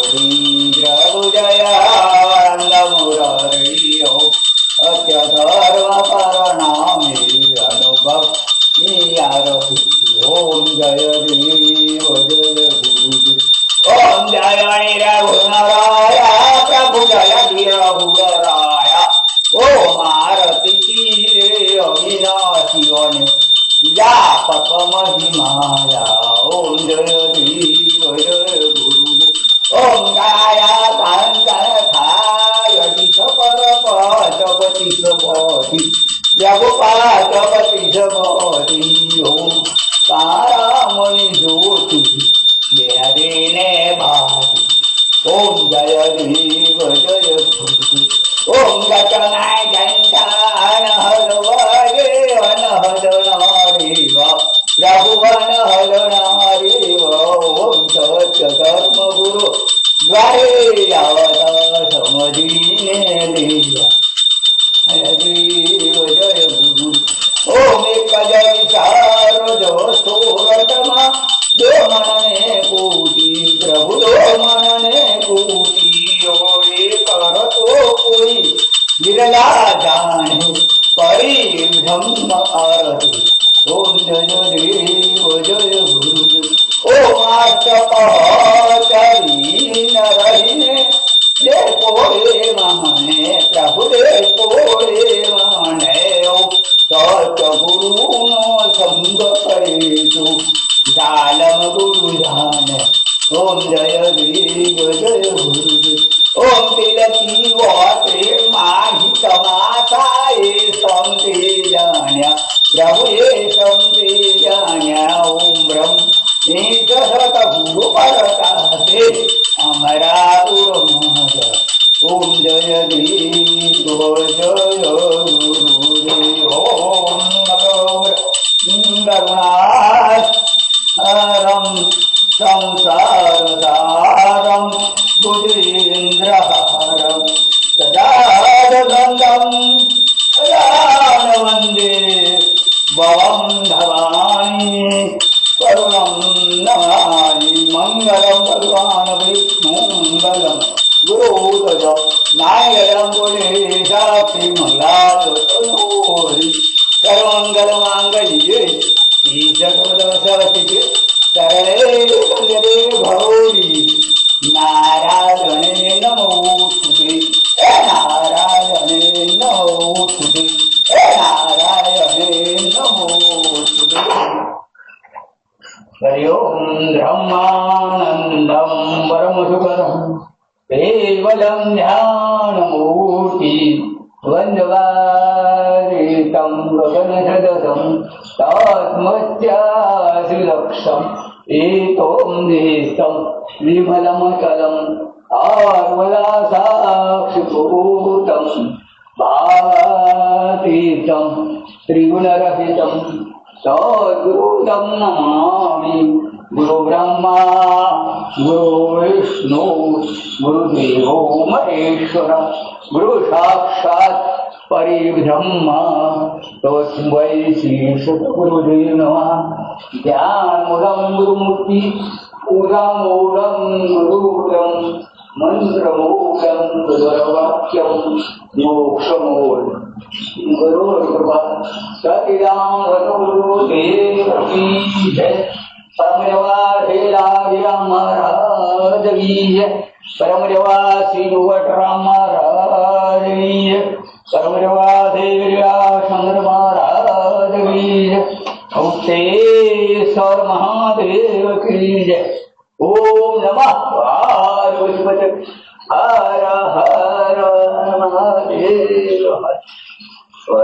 प्रभु जयानंदमुरारियो अत्यधर्म परिणामे अनुभव ओम जय देव जय गुरुदेव ओम जय निरगुणराय प्रभु जय वीरभुराय ओम आरती की अविनाशी वने व्यापक महिमाया ओम जय देव जय गुरुदेव ओम गाया कांचन खाय पर पचपति सपति जगपाचपति सपति ओम तारामणि ज्योति ने भाति ओम जय देव जय गुरुदेव ओम गचनाय जंतान हलवारे अनहदनारेव प्रभुवन हलनारेव ओम सत्य धर्म गुरु द्वारे आवता समझीने लिया देव जय गुरु ओम एक जय विचार जो सोरतमा दो मनने कोटि प्रभु दो मनने कोटि ओ एक तो कोई विरला जाने परि ब्रह्म आरती ओम जय देव जय गुरुदेव ओम आष्टपहचारी न रहीने दे कोरे माने प्रभु दे कोरे माने सत्य गुरु नो संग करे तो जालम गुरु जान ओम जय देव जय गुरुदेव ओम तिलकी वाते माहि समासाए संते जान्या प्रभु ये संते जान्या ओम ब्रह्म एक सत गुरु परताते अमरा गुरु महाराज ओम जय देव जय गुरुदेव ओम करुणारम संसार सारम बुधेन्द्रहारम सदानंदम वंदे भवं भवानी करुणं नमामि मंगलम भगवान विष्णु मंगलम गुरुतज नायकं बोले साक्षी मंगलावतनोरि सर्वमंगल मांगल्ये जगद सरस्वती शरणे त्र्यंबके गौरी नारायणे नमोस्तुते नारायणे नमोस्तुते नारायणे नमोस्तुते हरि ओम ब्रह्मानंदं परमसुखदं केवलं ध्यानमूर्ति वन्दवारितं गगनसदसं तात्मत्यासिलक्षम् एतों देशं विमलमचलम् आर्वलासाक्षिभूतं भावातीतं त्रिगुणरहितं सद्गुरुं नमामि गुरु ब्रह्मा गुरु विष्णु गुरुदेवो महेश्वर गुरु साक्षात् परिब्रह्म तस्मै श्री सद्गुरुदेव नमः ज्ञानमूलं गुरुमूर्ति पूजामूलं गुरुमूलं मंत्रमूलं गुरुवाक्यं मोक्षमूलं गुरुकृपा सतिदां गुरुदेव की जय परमदेवासी महाराज की जय परमदेवासी युवटराम महाराज की जय परमदेवासी शंकर महाराज की जय औतेश्वर महादेव की जय ओम नमः पार्वती हर हर महादेव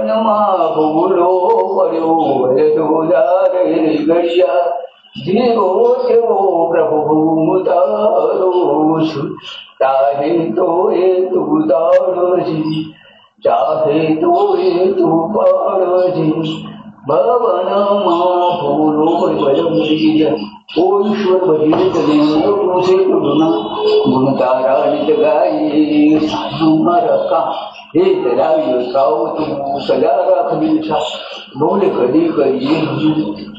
नमः भूलो वरो वरदोदारे गया जीवो देवो प्रभु मुतारोषु चाहे तो ये तू दारोजी चाहे तो ये तू पारोजी भवन माँ भूलो वरमुरीज ओ ईश्वर भजिले चले तुझे तुलना गुण तारा नित गाये सानुमर का हे तेरा योसाओ तू सदा रख दिशा बोल कदी करिए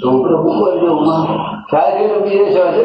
तो प्रभु पर जो मां सारे रबिए सारे